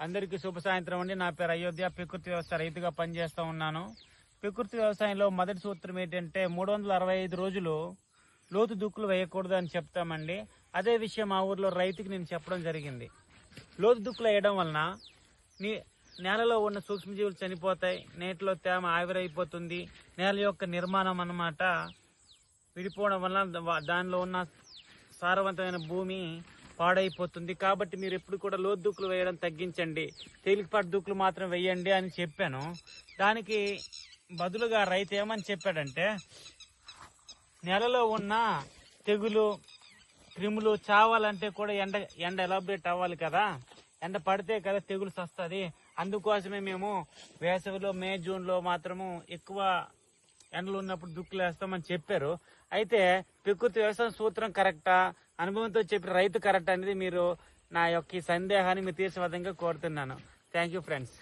అందరికీ శుభ సాయంత్రం అండి. నా పేరు అయోధ్య. ప్రకృతి వ్యవస్థ రైతుగా పనిచేస్తూ ఉన్నాను. ప్రకృతి వ్యవసాయంలో మొదటి సూత్రం ఏంటంటే 365 రోజులు లోతు దుక్కులు వేయకూడదు అని చెప్తామండి. అదే విషయం మా ఊర్లో రైతుకి నేను చెప్పడం జరిగింది. లోతు దుక్కులు వేయడం వలన నేలలో ఉన్న సూక్ష్మజీవులు చనిపోతాయి, నీటిలో తేమ ఆవిరైపోతుంది, నేల యొక్క నిర్మాణం అన్నమాట విడిపోవడం వలన దానిలో ఉన్న సారవంతమైన భూమి పాడైపోతుంది. కాబట్టి మీరు ఎప్పుడు కూడా లోతు దుక్కులు వేయడం తగ్గించండి, తేలికపాటి దుక్కులు మాత్రం వేయండి అని చెప్పాను. దానికి బదులుగా రైతు ఏమని చెప్పాడంటే, నెలలో ఉన్న తెగులు క్రిములు చావాలంటే కూడా ఎండ ఎలాబరేట్ అవ్వాలి కదా, ఎండ పడితే కదా తెగులు వస్తుంది. అందుకోసమే మేము వేసవిలో మే జూన్లో మాత్రము ఎక్కువ ఎండలు ఉన్నప్పుడు దుక్కులు వేస్తామని చెప్పారు. అయితే ప్రకృతి వ్యవసాయ సూత్రం కరెక్టా, అనుభవంతో చెప్పిన రైతు కరెక్ట్ అనేది మీరు నా యొక్క ఈ సందేహాన్ని మీరు తీర్చే విధంగా కోరుతున్నాను. Thank you friends.